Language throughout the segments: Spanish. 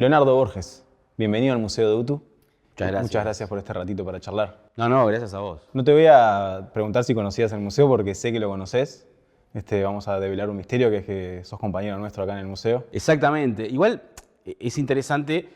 Leonardo Borges, bienvenido al Museo de UTU. Muchas gracias. Muchas gracias por este ratito para charlar. No, gracias a vos. No te voy a preguntar si conocías el museo porque sé que lo conoces. Vamos a develar un misterio, que es que sos compañero nuestro acá en el museo. Exactamente. Igual es interesante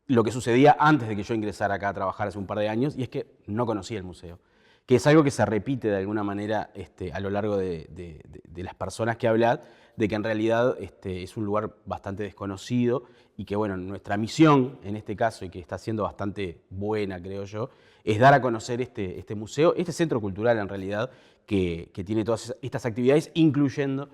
lo que sucedía antes de que yo ingresara acá a trabajar hace un par de años, y es que no conocía el museo, que es algo que se repite de alguna manera a lo largo de las personas que hablan, de que en realidad es un lugar bastante desconocido y que, bueno, nuestra misión en este caso, y que está siendo bastante buena, creo yo, es dar a conocer este museo, este centro cultural en realidad, que tiene todas estas actividades, incluyendo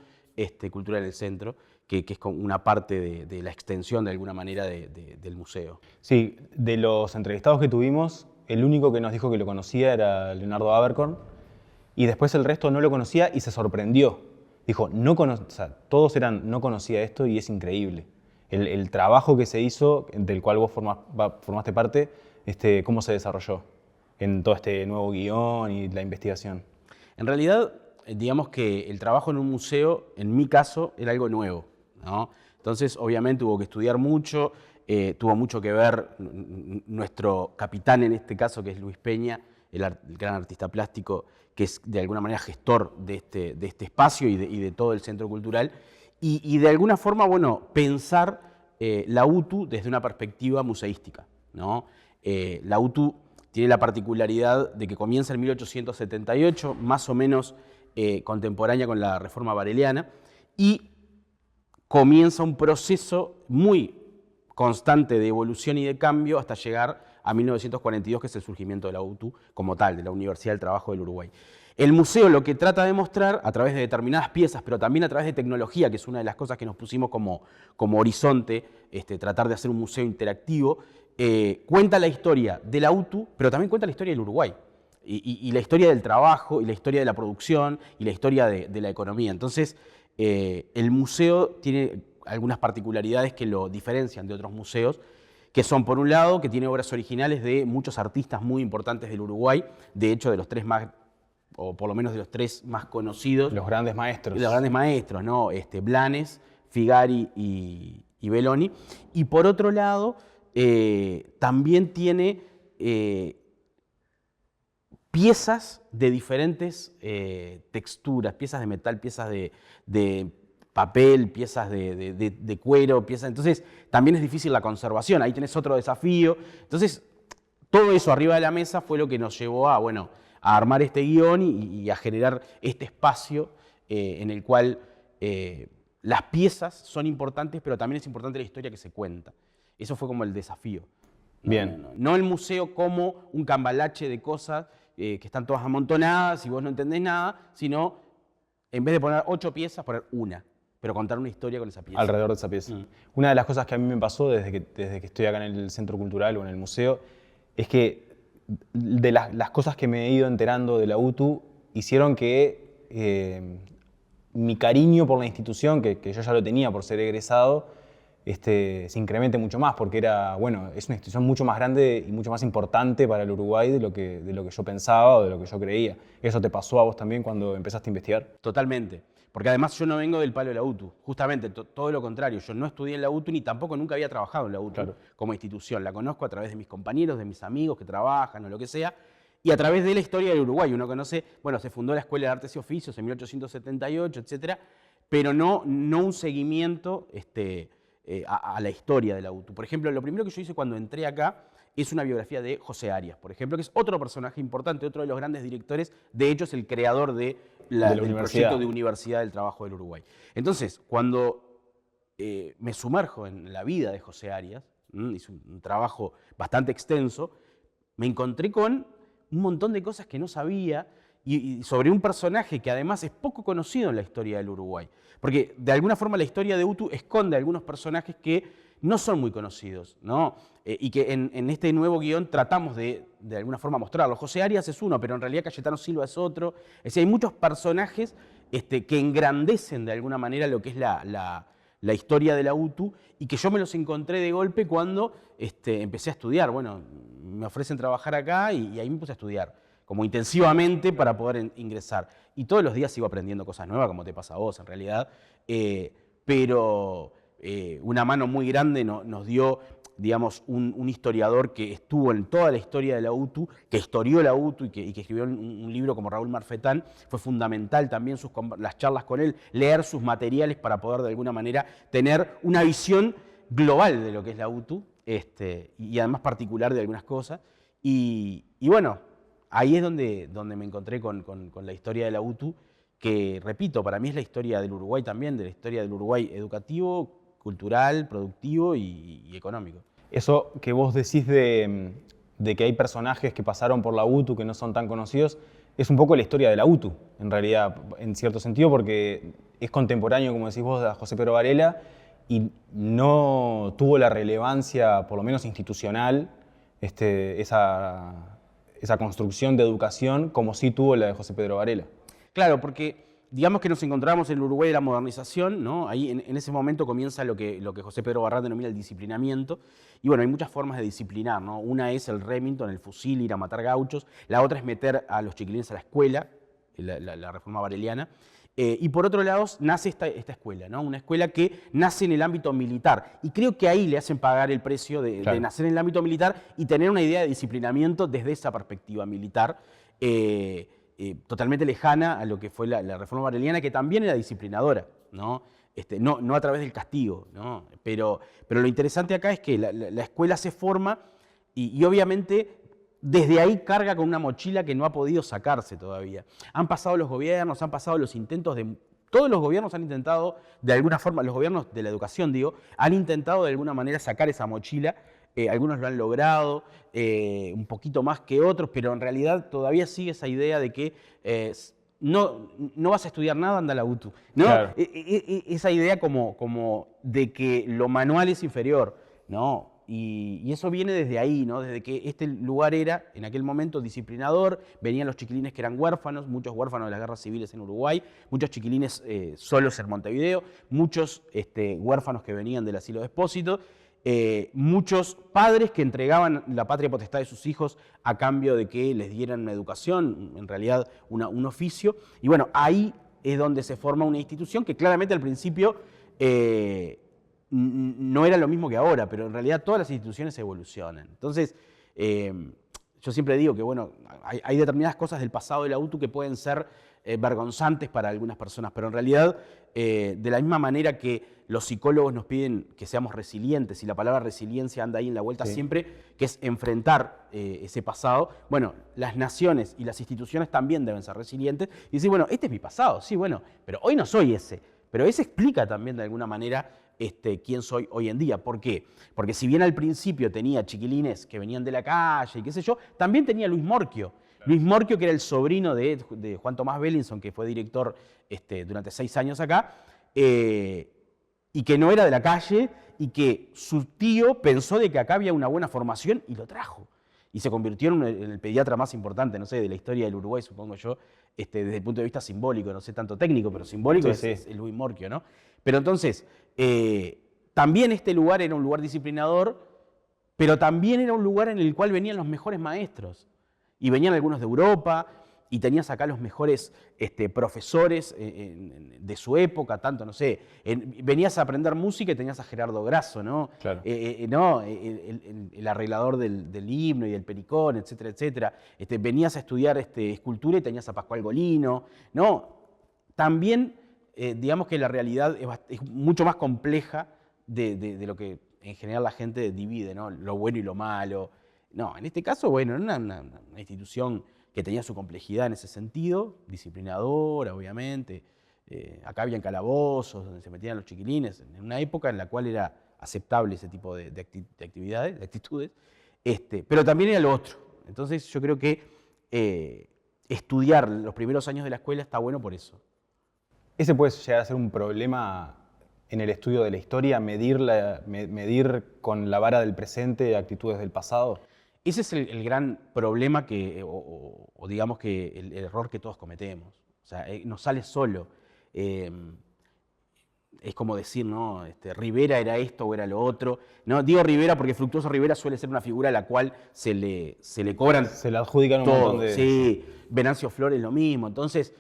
Cultura en el Centro, que es como una parte de la extensión de alguna manera del museo. Sí, de los entrevistados que tuvimos, el único que nos dijo que lo conocía era Leonardo Abercorn, y después el resto no lo conocía y se sorprendió. Dijo, todos eran, no conocía esto y es increíble. El trabajo que se hizo, del cual vos formaste parte, cómo se desarrolló en todo este nuevo guión y la investigación. En realidad, digamos que el trabajo en un museo, en mi caso, era algo nuevo, ¿no? Entonces, obviamente, hubo que estudiar mucho, tuvo mucho que ver nuestro capitán en este caso, que es Luis Peña, el gran artista plástico, que es de alguna manera gestor de este espacio y de todo el centro cultural, y de alguna forma, bueno, pensar la UTU desde una perspectiva museística, ¿no? La UTU tiene la particularidad de que comienza en 1878, más o menos contemporánea con la Reforma Vareliana, y comienza un proceso muy constante de evolución y de cambio hasta llegar a 1942, que es el surgimiento de la UTU como tal, de la Universidad del Trabajo del Uruguay. El museo lo que trata de mostrar, a través de determinadas piezas, pero también a través de tecnología, que es una de las cosas que nos pusimos como horizonte, tratar de hacer un museo interactivo, cuenta la historia de la UTU, pero también cuenta la historia del Uruguay, y la historia del trabajo, y la historia de la producción, y la historia de la economía. Entonces, el museo tiene algunas particularidades que lo diferencian de otros museos, que son, por un lado, que tiene obras originales de muchos artistas muy importantes del Uruguay, de hecho, de los tres más, o por lo menos de los tres más conocidos. Los grandes maestros. Los grandes maestros, ¿no? Blanes, Figari y Belloni. Y por otro lado, también tiene piezas de diferentes texturas, piezas de metal, piezas de papel, piezas de cuero, piezas. Entonces, también es difícil la conservación. Ahí tenés otro desafío. Entonces, todo eso arriba de la mesa fue lo que nos llevó a, bueno, a armar este guión y a generar este espacio en el cual las piezas son importantes, pero también es importante la historia que se cuenta. Eso fue como el desafío. Bien. No el museo como un cambalache de cosas que están todas amontonadas y vos no entendés nada, sino en vez de poner 8 piezas, poner una, pero contar una historia con esa pieza. Alrededor de esa pieza. Una de las cosas que a mí me pasó desde que estoy acá en el Centro Cultural o en el museo es que de las cosas que me he ido enterando de la UTU hicieron que mi cariño por la institución, que yo ya lo tenía por ser egresado, se incremente mucho más, porque es una institución mucho más grande y mucho más importante para el Uruguay de lo que yo pensaba o de lo que yo creía. ¿Eso te pasó a vos también cuando empezaste a investigar? Totalmente. Porque además yo no vengo del palo de la UTU, justamente todo lo contrario. Yo no estudié en la UTU ni tampoco nunca había trabajado en la UTU como institución. La conozco a través de mis compañeros, de mis amigos que trabajan o lo que sea, y a través de la historia del Uruguay. Uno conoce, bueno, se fundó la Escuela de Artes y Oficios en 1878, etcétera, pero no un seguimiento a la historia de la UTU. Por ejemplo, lo primero que yo hice cuando entré acá es una biografía de José Arias, por ejemplo, que es otro personaje importante, otro de los grandes directores, de hecho es el creador del proyecto de Universidad del Trabajo del Uruguay. Entonces, cuando me sumerjo en la vida de José Arias, hice un trabajo bastante extenso, me encontré con un montón de cosas que no sabía y sobre un personaje que además es poco conocido en la historia del Uruguay. Porque de alguna forma la historia de UTU esconde algunos personajes que no son muy conocidos, ¿no? Y que en este nuevo guión tratamos de alguna forma mostrarlo. José Arias es uno, pero en realidad Cayetano Silva es otro. Es decir, hay muchos personajes que engrandecen de alguna manera lo que es la historia de la UTU y que yo me los encontré de golpe cuando empecé a estudiar. Bueno, me ofrecen trabajar acá y ahí me puse a estudiar, como intensivamente para poder ingresar. Y todos los días sigo aprendiendo cosas nuevas, como te pasa a vos en realidad, pero una mano muy grande nos dio, digamos, un historiador que estuvo en toda la historia de la UTU, que historió la UTU y que escribió un libro como Raúl Marfetán. Fue fundamental también las charlas con él, leer sus materiales para poder de alguna manera tener una visión global de lo que es la UTU, y además particular de algunas cosas. Y bueno, ahí es donde me encontré con la historia de la UTU, que, repito, para mí es la historia del Uruguay también, de la historia del Uruguay educativo, cultural, productivo y económico. Eso que vos decís de que hay personajes que pasaron por la UTU que no son tan conocidos, es un poco la historia de la UTU, en realidad, en cierto sentido, porque es contemporáneo, como decís vos, a José Pedro Varela, y no tuvo la relevancia, por lo menos institucional, esa construcción de educación como sí tuvo la de José Pedro Varela. Claro, porque digamos que nos encontramos en el Uruguay de la modernización, ¿no? Ahí en ese momento comienza lo que José Pedro Barral denomina el disciplinamiento. Y bueno, hay muchas formas de disciplinar, ¿no? Una es el Remington, el fusil, ir a matar gauchos. La otra es meter a los chiquilines a la escuela, la reforma vareliana. Y por otro lado, nace esta escuela, ¿no? Una escuela que nace en el ámbito militar. Y creo que ahí le hacen pagar el precio de nacer en el ámbito militar y tener una idea de disciplinamiento desde esa perspectiva militar. Totalmente lejana a lo que fue la reforma vareliana, que también era disciplinadora, ¿no? No a través del castigo, ¿no? Pero lo interesante acá es que la escuela se forma y obviamente desde ahí carga con una mochila que no ha podido sacarse todavía. Han pasado los gobiernos, han pasado los intentos de... Todos los gobiernos han intentado, de alguna forma, los gobiernos de la educación, digo, han intentado de alguna manera sacar esa mochila. Algunos lo han logrado, un poquito más que otros, pero en realidad todavía sigue esa idea de que no vas a estudiar nada, anda a la UTU, ¿no? Claro. Esa idea como de que lo manual es inferior, ¿no? Y eso viene desde ahí, ¿no? Desde que este lugar era, en aquel momento, disciplinador. Venían los chiquilines que eran huérfanos, muchos huérfanos de las guerras civiles en Uruguay, muchos chiquilines solos en Montevideo, muchos huérfanos que venían del asilo de Expósito, muchos padres que entregaban la patria potestad de sus hijos a cambio de que les dieran una educación, en realidad un oficio. Y bueno, ahí es donde se forma una institución que claramente al principio no era lo mismo que ahora, pero en realidad todas las instituciones evolucionan. Entonces, yo siempre digo que bueno, hay determinadas cosas del pasado de la UTU que pueden ser vergonzantes para algunas personas, pero en realidad, de la misma manera que los psicólogos nos piden que seamos resilientes, y la palabra resiliencia anda ahí en la vuelta siempre, que es enfrentar ese pasado, bueno, las naciones y las instituciones también deben ser resilientes y decir, bueno, este es mi pasado, sí, bueno, pero hoy no soy ese, pero ese explica también de alguna manera quién soy hoy en día. ¿Por qué? Porque si bien al principio tenía chiquilines que venían de la calle y qué sé yo, también tenía Luis Morquio. Luis Morquio, que era el sobrino de Juan Tomás Bellinson, que fue director durante 6 años acá, y que no era de la calle, y que su tío pensó de que acá había una buena formación y lo trajo. Y se convirtió en el pediatra más importante, no sé, de la historia del Uruguay, supongo yo, desde el punto de vista simbólico, no sé tanto técnico, pero simbólico es Luis Morquio, ¿no? Pero entonces, también este lugar era un lugar disciplinador, pero también era un lugar en el cual venían los mejores maestros. Y venían algunos de Europa, y tenías acá los mejores profesores de su época, tanto, no sé, venías a aprender música y tenías a Gerardo Grasso, ¿no? Claro. ¿No? El arreglador del himno y del pericón, etcétera, etcétera. Venías a estudiar escultura y tenías a Pascual Golino, ¿no? También, digamos que la realidad es mucho más compleja de lo que en general la gente divide, ¿no? Lo bueno y lo malo. No, en este caso, bueno, era una institución que tenía su complejidad en ese sentido, disciplinadora, obviamente. Acá habían calabozos donde se metían los chiquilines, en una época en la cual era aceptable ese tipo de actividades, de actitudes, pero también era lo otro. Entonces yo creo que estudiar los primeros años de la escuela está bueno por eso. ¿Ese puede llegar a ser un problema en el estudio de la historia, medir con la vara del presente actitudes del pasado? Ese es el gran problema o digamos que el error que todos cometemos. O sea, nos sale solo. Es como decir, ¿no? Rivera era esto o era lo otro. No, digo Rivera porque Fructuoso Rivera suele ser una figura a la cual se le cobran. Se le adjudican un todo. montón de... Sí, Venancio Flores lo mismo. Entonces,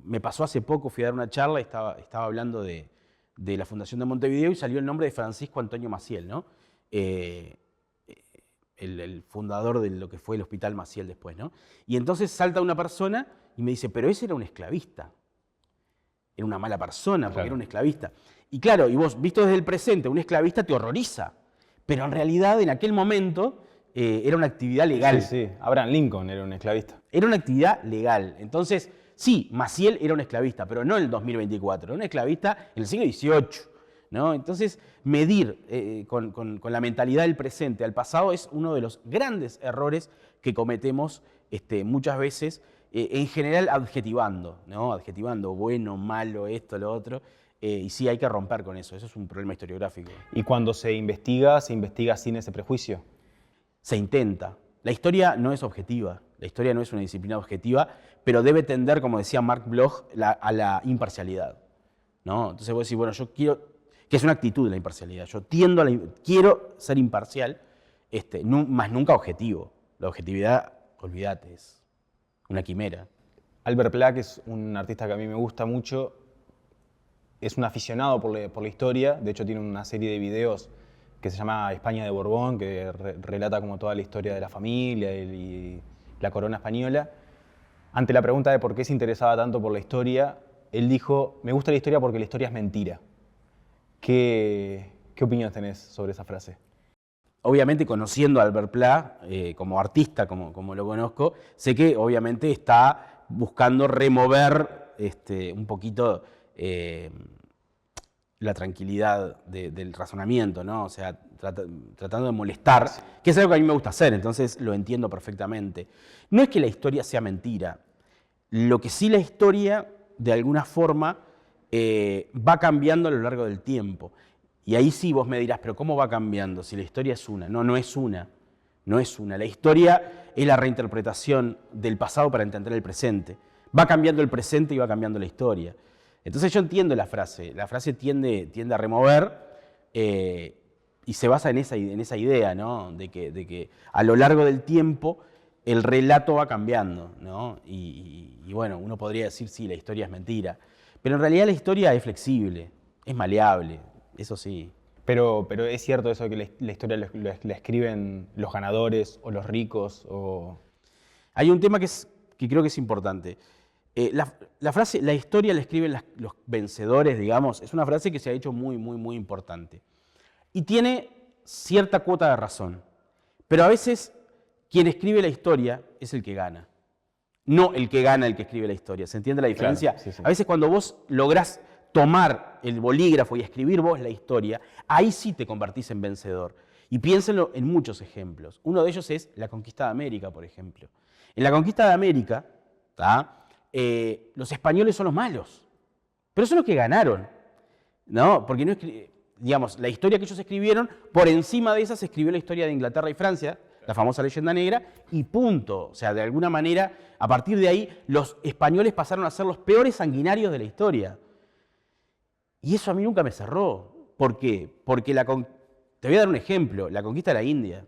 me pasó hace poco, fui a dar una charla y estaba hablando de de la Fundación de Montevideo y salió el nombre de Francisco Antonio Maciel, ¿no? El fundador de lo que fue el Hospital Maciel después, ¿no? Y entonces salta una persona y me dice, pero ese era un esclavista. Era una mala persona porque Claro. era un esclavista. Y claro, y vos, visto desde el presente, un esclavista te horroriza. Pero en realidad, en aquel momento, era una actividad legal. Sí, sí. Abraham Lincoln era un esclavista. Era una actividad legal. Entonces, sí, Maciel era un esclavista, pero no en el 2024. Era un esclavista en el siglo XVIII, ¿no? Entonces, medir con la mentalidad del presente al pasado es uno de los grandes errores que cometemos muchas veces, en general adjetivando, ¿no? Adjetivando bueno, malo, esto, lo otro. Y sí, hay que romper con eso. Eso es un problema historiográfico. Y cuando se investiga sin ese prejuicio. Se intenta. La historia no es objetiva. La historia no es una disciplina objetiva, pero debe tender, como decía Mark Bloch, a la imparcialidad, ¿no? Entonces vos decís, bueno, yo quiero, que es una actitud de la imparcialidad, yo tiendo quiero ser imparcial, más nunca objetivo. La objetividad, olvídate, es una quimera. Albert Pla, es un artista que a mí me gusta mucho, es un aficionado por la historia, de hecho tiene una serie de videos que se llama España de Borbón, que relata como toda la historia de la familia y la corona española. Ante la pregunta de por qué se interesaba tanto por la historia, él dijo, me gusta la historia porque la historia es mentira. ¿Qué opinión tenés sobre esa frase? Obviamente, conociendo a Albert Pla como artista, como lo conozco, sé que obviamente está buscando remover un poquito la tranquilidad del razonamiento, ¿no? O sea, tratando de molestar, que es algo que a mí me gusta hacer, entonces lo entiendo perfectamente. No es que la historia sea mentira, lo que sí la historia, de alguna forma, va cambiando a lo largo del tiempo. Y ahí sí vos me dirás, pero ¿cómo va cambiando si la historia es una? No, no es una. No es una. La historia es la reinterpretación del pasado para entender el presente. Va cambiando el presente y va cambiando la historia. Entonces yo entiendo la frase. La frase tiende a remover y se basa en esa idea, ¿no? De que a lo largo del tiempo el relato va cambiando, ¿no? Y bueno, uno podría decir, sí, la historia es mentira. Pero en realidad la historia es flexible, es maleable. Eso sí. Pero es cierto eso de que la historia la escriben los ganadores o los ricos o... Hay un tema que creo que es importante. La frase, la historia la escriben los vencedores, digamos, es una frase que se ha hecho muy, muy, muy importante. Y tiene cierta cuota de razón. Pero a veces quien escribe la historia es el que gana. No el que gana el que escribe la historia. ¿Se entiende la diferencia? Claro, sí, sí. A veces cuando vos lográs tomar el bolígrafo y escribir vos la historia, ahí sí te convertís en vencedor. Y piénsenlo en muchos ejemplos. Uno de ellos es la conquista de América, por ejemplo. En la conquista de América, los españoles son los malos, pero son los que ganaron, ¿no? Porque no digamos, la historia que ellos escribieron, por encima de esa se escribió la historia de Inglaterra y Francia, la famosa leyenda negra, y punto. O sea, de alguna manera, a partir de ahí, los españoles pasaron a ser los peores sanguinarios de la historia. Y eso a mí nunca me cerró. ¿Por qué? Porque te voy a dar un ejemplo, la conquista de la India.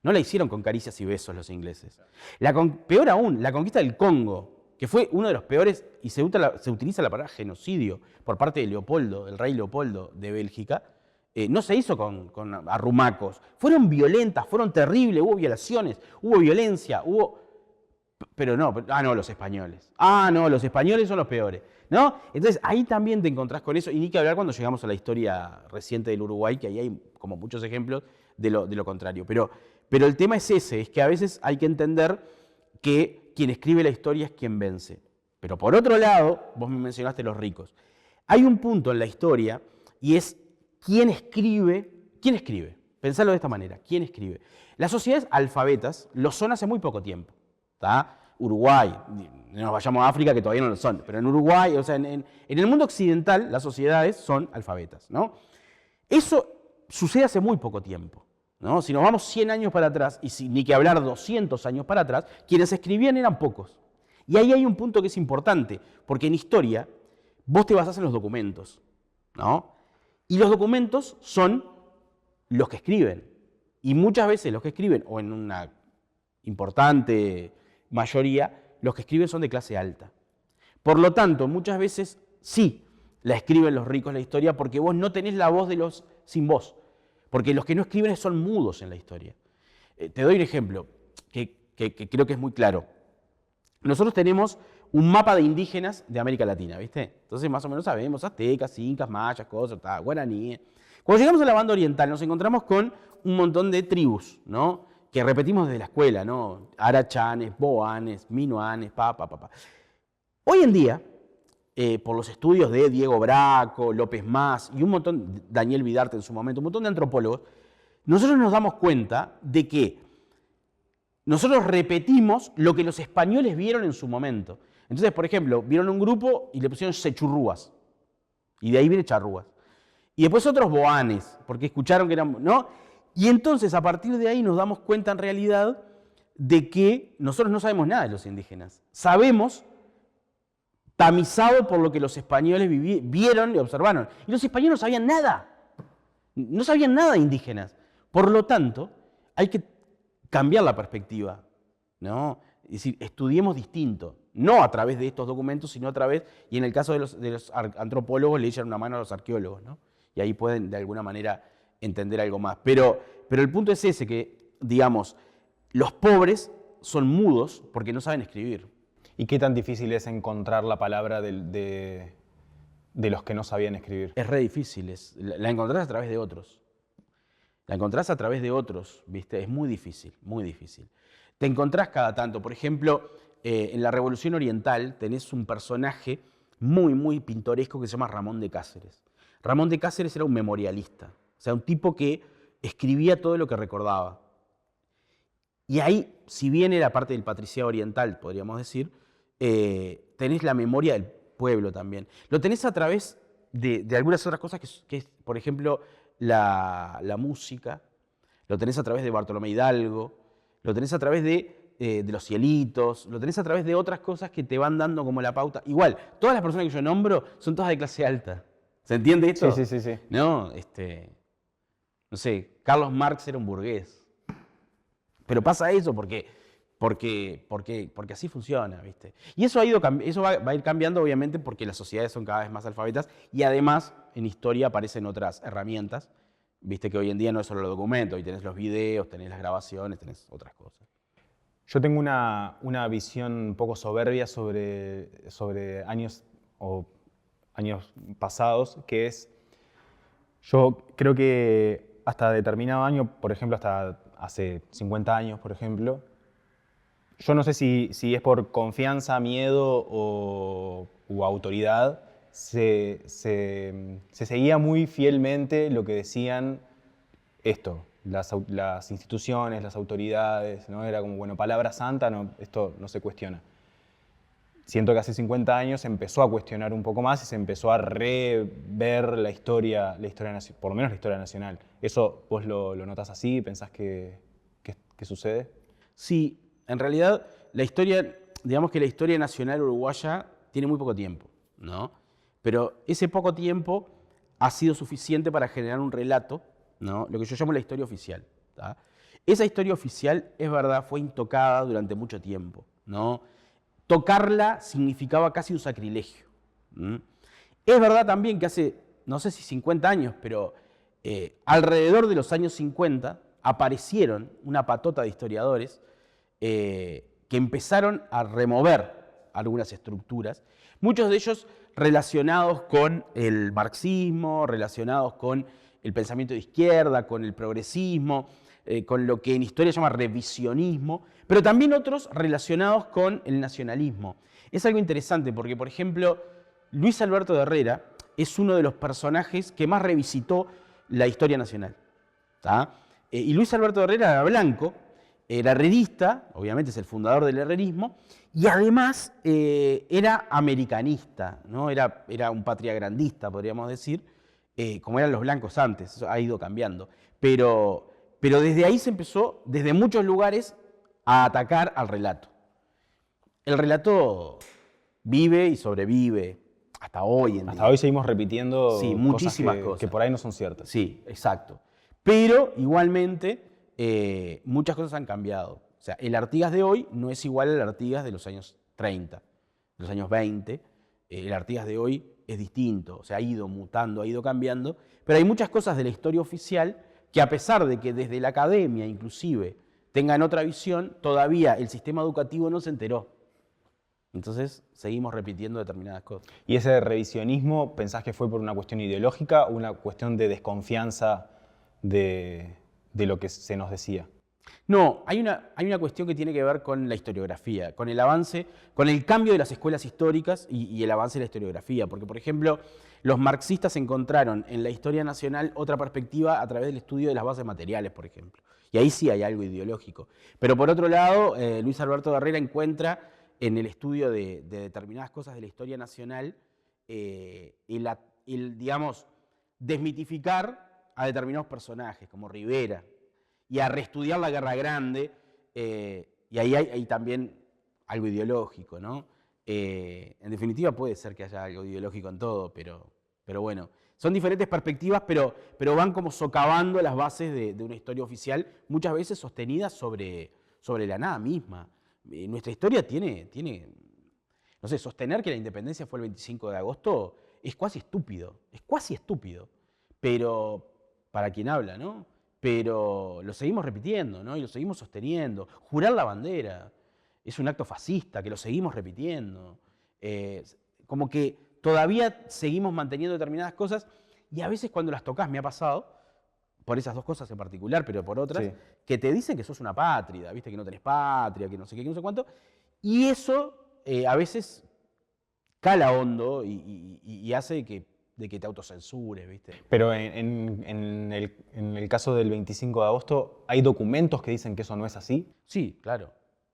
No la hicieron con caricias y besos los ingleses. Peor aún, la conquista del Congo, que fue uno de los peores, y se utiliza la palabra genocidio por parte de Leopoldo, el rey Leopoldo de Bélgica, no se hizo con arrumacos. Fueron violentas, fueron terribles, hubo violaciones, hubo violencia, Pero no, los españoles. No, los españoles son los peores, ¿no? Entonces ahí también te encontrás con eso, y ni que hablar cuando llegamos a la historia reciente del Uruguay, que ahí hay como muchos ejemplos de lo contrario. Pero el tema es ese, es que a veces hay que entender que quien escribe la historia es quien vence. Pero por otro lado, vos me mencionaste los ricos. Hay un punto en la historia y es quién escribe. Pensalo de esta manera, ¿quién escribe? Las sociedades alfabetas lo son hace muy poco tiempo. Uruguay, no nos vayamos a África que todavía no lo son, pero en Uruguay, o sea, en el mundo occidental las sociedades son alfabetas, ¿no? Eso sucede hace muy poco tiempo, ¿no? Si nos vamos 100 años para atrás, y ni que hablar 200 años para atrás, quienes escribían eran pocos. Y ahí hay un punto que es importante, porque en historia vos te basás en los documentos, ¿no? Y los documentos son los que escriben. Y muchas veces los que escriben, o en una importante mayoría, los que escriben son de clase alta. Por lo tanto, muchas veces sí, la escriben los ricos la historia porque vos no tenés la voz de los sin voz. Porque los que no escriben son mudos en la historia. Te doy un ejemplo que creo que es muy claro. Nosotros tenemos un mapa de indígenas de América Latina, ¿viste? Entonces más o menos sabemos aztecas, incas, mayas, cosas, guaraníes. Cuando llegamos a la banda oriental nos encontramos con un montón de tribus, ¿no? Que repetimos desde la escuela, ¿no? Arachanes, boanes, minuanes, Hoy en día, por los estudios de Diego Braco, López Mas y un montón, Daniel Vidarte en su momento, un montón de antropólogos, nosotros nos damos cuenta de que nosotros repetimos lo que los españoles vieron en su momento. Entonces, por ejemplo, vieron un grupo y le pusieron sechurrúas. Y de ahí viene charrúas. Y después otros boanes, porque escucharon que eran, ¿no? Y entonces, a partir de ahí nos damos cuenta en realidad de que nosotros no sabemos nada de los indígenas. Sabemos, tamizado por lo que los españoles vieron y observaron. Y los españoles no sabían nada. No sabían nada de indígenas. Por lo tanto, hay que cambiar la perspectiva, ¿no? Es decir, estudiemos distinto, no a través de estos documentos, sino a través, y en el caso de los antropólogos le echan una mano a los arqueólogos, ¿no? Y ahí pueden de alguna manera entender algo más. Pero el punto es ese, que, digamos, los pobres son mudos porque no saben escribir. ¿Y qué tan difícil es encontrar la palabra de los que no sabían escribir? Es re difícil, la encontrás a través de otros. La encontrás a través de otros, ¿viste? Es muy difícil, muy difícil. Te encontrás cada tanto. Por ejemplo, en la Revolución Oriental tenés un personaje muy, muy pintoresco que se llama Ramón de Cáceres. Ramón de Cáceres era un memorialista, o sea, un tipo que escribía todo lo que recordaba. Y ahí, si bien era parte del patriciado oriental, podríamos decir, tenés la memoria del pueblo también. Lo tenés a través de algunas otras cosas que es, por ejemplo, la música, lo tenés a través de Bartolomé Hidalgo, lo tenés a través de los cielitos, lo tenés a través de otras cosas que te van dando como la pauta. Igual, todas las personas que yo nombro son todas de clase alta. ¿Se entiende esto? Sí. No, no sé, Carlos Marx era un burgués. Pero pasa eso porque así funciona, ¿viste? Y eso va a ir cambiando, obviamente, porque las sociedades son cada vez más alfabetas y además en historia aparecen otras herramientas, ¿viste? Que hoy en día no es solo los documentos, hoy tenés los videos, tenés las grabaciones, tenés otras cosas. Yo tengo una visión un poco soberbia sobre años pasados, que es, yo creo que hasta determinado año, por ejemplo, hasta hace 50 años, por ejemplo, yo no sé si es por confianza, miedo u autoridad, se seguía muy fielmente lo que decían las instituciones, las autoridades, ¿no? Era como, bueno, palabra santa, no, esto no se cuestiona. Siento que hace 50 años se empezó a cuestionar un poco más y se empezó a rever la historia por lo menos la historia nacional. ¿Eso vos lo notás así? ¿Pensás que sucede? Sí, en realidad digamos que la historia nacional uruguaya tiene muy poco tiempo, ¿no? Pero ese poco tiempo ha sido suficiente para generar un relato, ¿no? Lo que yo llamo la historia oficial, ¿tá? Esa historia oficial, es verdad, fue intocada durante mucho tiempo, ¿no? Tocarla significaba casi un sacrilegio. Es verdad también que hace, no sé si 50 años, pero alrededor de los años 50 aparecieron una patota de historiadores que empezaron a remover algunas estructuras, muchos de ellos relacionados con el marxismo, relacionados con el pensamiento de izquierda, con el progresismo, con lo que en historia se llama revisionismo, pero también otros relacionados con el nacionalismo. Es algo interesante porque, por ejemplo, Luis Alberto de Herrera es uno de los personajes que más revisitó la historia nacional, ¿tá? Y Luis Alberto de Herrera era blanco, era herrerista, obviamente es el fundador del herrerismo, y además era americanista, ¿no? Era un patriagrandista, podríamos decir, como eran los blancos antes, eso ha ido cambiando. Pero desde ahí se empezó, desde muchos lugares, a atacar al relato. El relato vive y sobrevive hasta hoy en día. Hasta hoy seguimos repitiendo muchísimas cosas que por ahí no son ciertas. Sí, exacto. Pero igualmente muchas cosas han cambiado. O sea, el Artigas de hoy no es igual al Artigas de los años 30, de los años 20. El Artigas de hoy es distinto, o sea, ha ido mutando, ha ido cambiando, pero hay muchas cosas de la historia oficial que a pesar de que desde la academia inclusive tengan otra visión, todavía el sistema educativo no se enteró. Entonces seguimos repitiendo determinadas cosas. ¿Y ese revisionismo pensás que fue por una cuestión ideológica o una cuestión de desconfianza de lo que se nos decía? No, hay una cuestión que tiene que ver con la historiografía, con el avance, con el cambio de las escuelas históricas y el avance de la historiografía. Porque, por ejemplo, los marxistas encontraron en la historia nacional otra perspectiva a través del estudio de las bases materiales, por ejemplo. Y ahí sí hay algo ideológico. Pero por otro lado, Luis Alberto Barrera encuentra en el estudio de determinadas cosas de la historia nacional digamos, desmitificar a determinados personajes, como Rivera, y a reestudiar la Guerra Grande, y ahí hay también algo ideológico, ¿no? En definitiva puede ser que haya algo ideológico en todo, pero bueno, son diferentes perspectivas, pero van como socavando las bases de una historia oficial, muchas veces sostenida sobre la nada misma. Nuestra historia tiene, no sé, sostener que la independencia fue el 25 de agosto es cuasi estúpido, pero para quien habla, ¿no? Pero lo seguimos repitiendo, ¿no? Y lo seguimos sosteniendo. Jurar la bandera es un acto fascista, que lo seguimos repitiendo. Como que todavía seguimos manteniendo determinadas cosas y a veces cuando las tocas, me ha pasado, por esas dos cosas en particular, pero por otras, sí, que te dicen que sos una pátrida, ¿viste? Que no tenés patria, que no sé qué, que no sé cuánto. Y eso a veces cala hondo y hace de que te autocensures, ¿viste? Pero en el caso del 25 de agosto, ¿hay documentos que dicen que eso no es así? Sí, claro.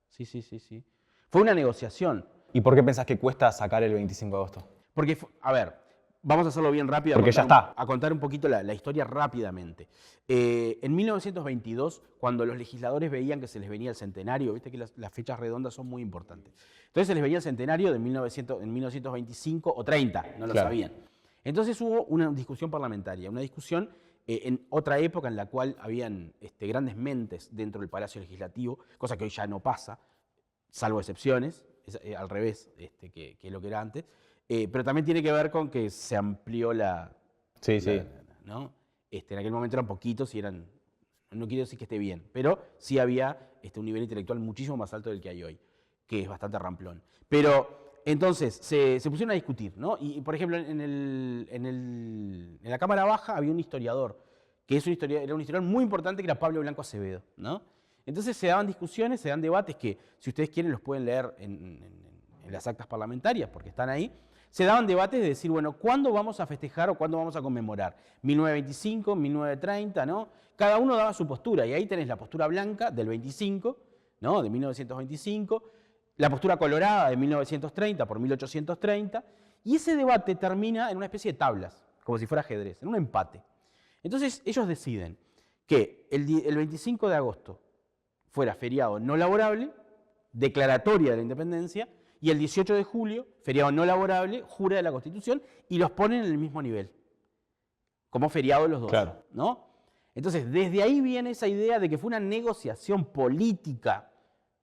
Sí. Fue una negociación. ¿Y por qué pensás que cuesta sacar el 25 de agosto? Porque, a ver, vamos a hacerlo bien rápido. Porque ya está. A contar un poquito la historia rápidamente. En 1922, cuando los legisladores veían que se les venía el centenario, viste que las fechas redondas son muy importantes. Entonces se les venía el centenario en 1925 o 30, no lo sabían. Entonces hubo una discusión parlamentaria, una discusión en otra época en la cual habían grandes mentes dentro del Palacio Legislativo, cosa que hoy ya no pasa, salvo excepciones, al revés que lo que era antes. Pero también tiene que ver con que se amplió Sí. ¿no? En aquel momento eran poquitos y eran, no quiero decir que esté bien, pero sí había un nivel intelectual muchísimo más alto del que hay hoy, que es bastante ramplón. Pero entonces se pusieron a discutir, ¿no? Y por ejemplo, en la Cámara Baja había un historiador, que era un historiador muy importante, que era Pablo Blanco Acevedo, ¿no? Entonces se daban discusiones, se dan debates que, si ustedes quieren, los pueden leer en las actas parlamentarias, porque están ahí. Se daban debates de decir, bueno, ¿cuándo vamos a festejar o cuándo vamos a conmemorar? 1925, 1930, ¿no? Cada uno daba su postura, y ahí tenés la postura blanca del 25, ¿no? De 1925, la postura colorada de 1930 por 1830, y ese debate termina en una especie de tablas, como si fuera ajedrez, en un empate. Entonces ellos deciden que el 25 de agosto fuera feriado no laborable, declaratoria de la independencia, y el 18 de julio, feriado no laborable, jura de la Constitución, y los ponen en el mismo nivel, como feriado los dos, claro, ¿no? Entonces, desde ahí viene esa idea de que fue una negociación política,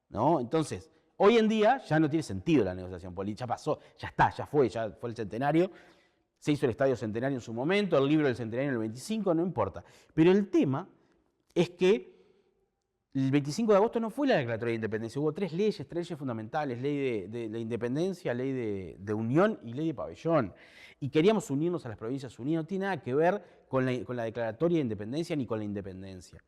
¿no? Entonces, hoy en día ya no tiene sentido la negociación política, ya pasó, ya está, ya fue el centenario, se hizo el Estadio Centenario en su momento, el libro del centenario en el 25, no importa. Pero el tema es que el 25 de agosto no fue la declaratoria de independencia, hubo tres leyes fundamentales, ley de la independencia, ley de unión y ley de pabellón. Y queríamos unirnos a las Provincias Unidas, no tiene nada que ver con la declaratoria de independencia ni con la independencia.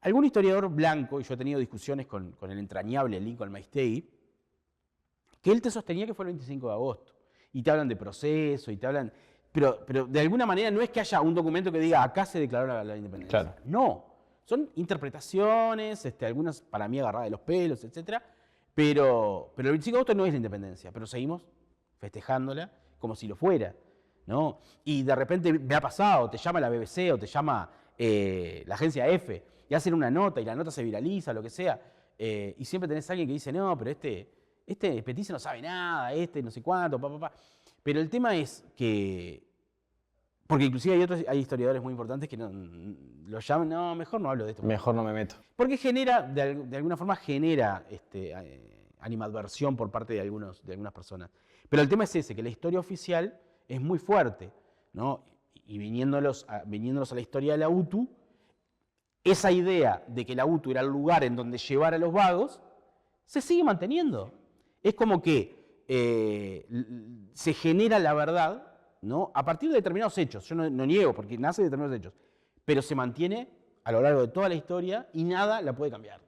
Algún historiador blanco, y yo he tenido discusiones con el entrañable Lincoln Maistegui, que él te sostenía que fue el 25 de agosto. Y te hablan de proceso, y te hablan... Pero de alguna manera no es que haya un documento que diga acá se declaró la independencia. Claro. No. Son interpretaciones, algunas para mí agarradas de los pelos, etc. Pero el 25 de agosto no es la independencia, pero seguimos festejándola como si lo fuera, ¿no? Y de repente me ha pasado, te llama la BBC o te llama la agencia F y hacen una nota y la nota se viraliza, lo que sea, y siempre tenés a alguien que dice, no, pero este petice no sabe nada, no sé cuánto, Pero el tema es que... Porque inclusive hay historiadores muy importantes que lo llaman, no, mejor no hablo de esto. Mejor no me meto. Porque genera, de alguna forma genera animadversión por parte de algunas personas. Pero el tema es ese, que la historia oficial es muy fuerte, ¿no? Y viniéndolos a la historia de la UTU, esa idea de que la UTU era el lugar en donde llevar a los vagos, se sigue manteniendo. Es como que se genera la verdad, ¿no? A partir de determinados hechos. Yo no niego, porque nace de determinados hechos, pero se mantiene a lo largo de toda la historia y nada la puede cambiar.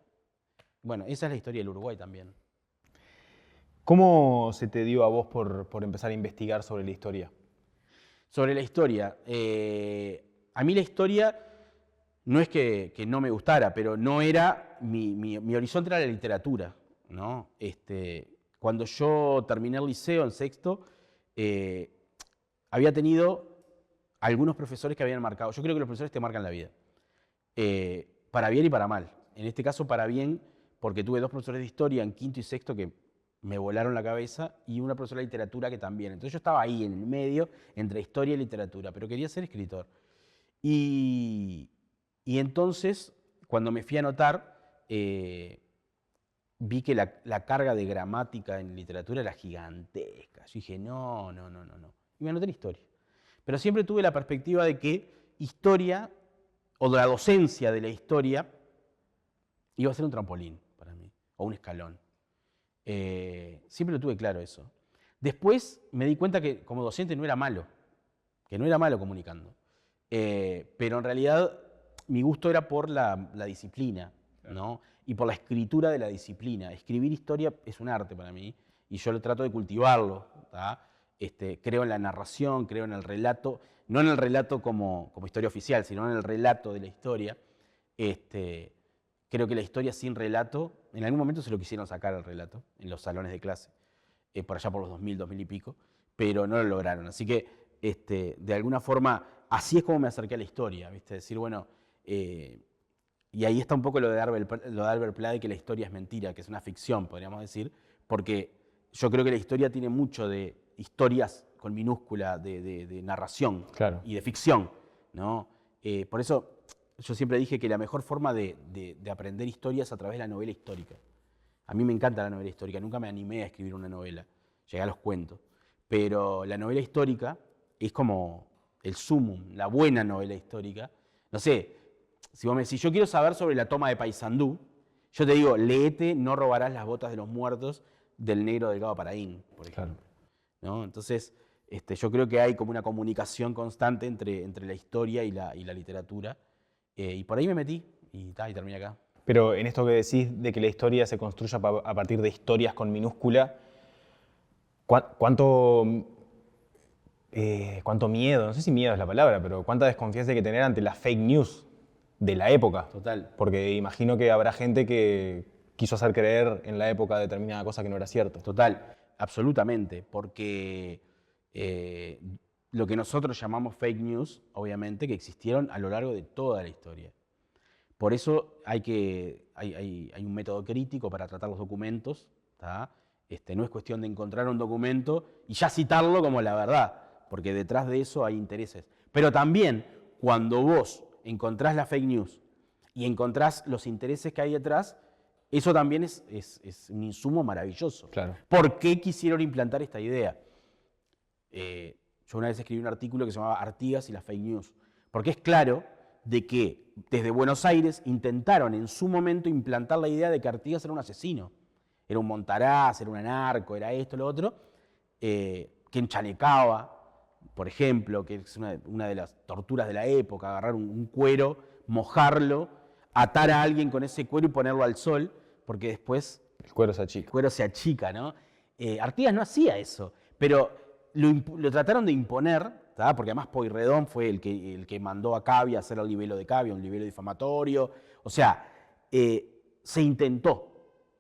Bueno, esa es la historia del Uruguay también. ¿Cómo se te dio a vos por empezar a investigar sobre la historia? Sobre la historia, a mí la historia no es que no me gustara, pero no era, mi horizonte era la literatura, ¿no? Cuando yo terminé el liceo en sexto, había tenido algunos profesores que habían marcado. Yo creo que los profesores te marcan la vida, para bien y para mal. En este caso, para bien, porque tuve dos profesores de historia en quinto y sexto que me volaron la cabeza y una profesora de literatura que también. Entonces yo estaba ahí en el medio, entre historia y literatura, pero quería ser escritor. Y entonces, cuando me fui a anotar, vi que la carga de gramática en literatura era gigantesca. Yo dije, no. Y me anoté en historia. Pero siempre tuve la perspectiva de que historia, o la docencia de la historia, iba a ser un trampolín para mí, o un escalón. Siempre lo tuve claro eso. Después me di cuenta que como docente no era malo, que no era malo comunicando. Pero en realidad mi gusto era por la disciplina, ¿no? Y por la escritura de la disciplina. Escribir historia es un arte para mí y yo lo trato de cultivarlo, ¿tá? Creo en la narración, creo en el relato, no en el relato como historia oficial, sino en el relato de la historia. Creo que la historia sin relato, en algún momento se lo quisieron sacar el relato en los salones de clase, por allá por los 2000 y pico, pero no lo lograron. Así que, de alguna forma, así es como me acerqué a la historia, ¿viste? Decir, bueno, y ahí está un poco lo de Albert Pla, de que la historia es mentira, que es una ficción, podríamos decir, porque yo creo que la historia tiene mucho de historias con minúscula, de narración, Claro. y de ficción, ¿no? Por eso yo siempre dije que la mejor forma de aprender historia es a través de la novela histórica. A mí me encanta la novela histórica, nunca me animé a escribir una novela, llegué a los cuentos. Pero la novela histórica es como el sumum, la buena novela histórica. No sé, si vos me decís, yo quiero saber sobre la toma de Paysandú, yo te digo, léete No robarás las botas de los muertos del negro Delgado Paraín, por ejemplo. Claro. ¿No? Entonces, yo creo que hay como una comunicación constante entre la historia y la literatura. Y por ahí me metí y terminé acá. Pero en esto que decís de que la historia se construya a partir de historias con minúscula, ¿cuánto miedo, no sé si miedo es la palabra, pero cuánta desconfianza hay que tener ante las fake news de la época? Total. Porque imagino que habrá gente que quiso hacer creer en la época determinada cosa que no era cierto. Total, absolutamente, porque lo que nosotros llamamos fake news, obviamente, que existieron a lo largo de toda la historia. Por eso hay un método crítico para tratar los documentos, ¿tá? No es cuestión de encontrar un documento y ya citarlo como la verdad, porque detrás de eso hay intereses. Pero también, cuando vos encontrás la fake news y encontrás los intereses que hay detrás, eso también es un insumo maravilloso. Claro. ¿Por qué quisieron implantar esta idea? Yo una vez escribí un artículo que se llamaba Artigas y las fake news, porque es claro de que desde Buenos Aires intentaron en su momento implantar la idea de que Artigas era un asesino, era un montaraz, era un anarco, era esto, lo otro, que enchalecaba, por ejemplo, que es una de las torturas de la época, agarrar un cuero, mojarlo, atar a alguien con ese cuero y ponerlo al sol, porque después El cuero se achica. el cuero se achica, ¿no? Artigas no hacía eso, pero lo trataron de imponer, ¿tá? Porque además Pueyrredón fue el que mandó a Cavia a hacer el libelo de Cavia, un libelo difamatorio. O sea, se intentó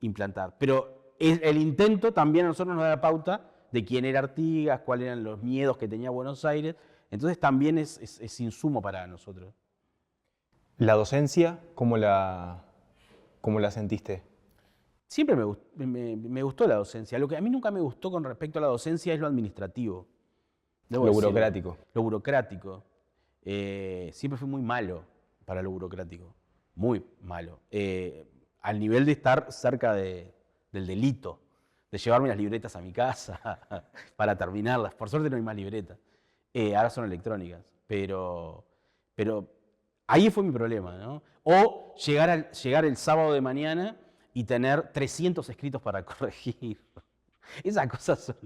implantar, pero el intento también a nosotros nos da la pauta de quién era Artigas, cuáles eran los miedos que tenía Buenos Aires. Entonces también es insumo para nosotros. ¿La docencia, cómo la sentiste? Siempre me gustó la docencia. Lo que a mí nunca me gustó con respecto a la docencia es lo administrativo. Debo Lo decirlo. burocrático. Lo burocrático. Siempre fui muy malo para lo burocrático. Muy malo. Al nivel de estar cerca del delito, de llevarme las libretas a mi casa para terminarlas. Por suerte no hay más libretas. Ahora son electrónicas, pero ahí fue mi problema, ¿no? O llegar el sábado de mañana y tener 300 escritos para corregir. Esas cosas son.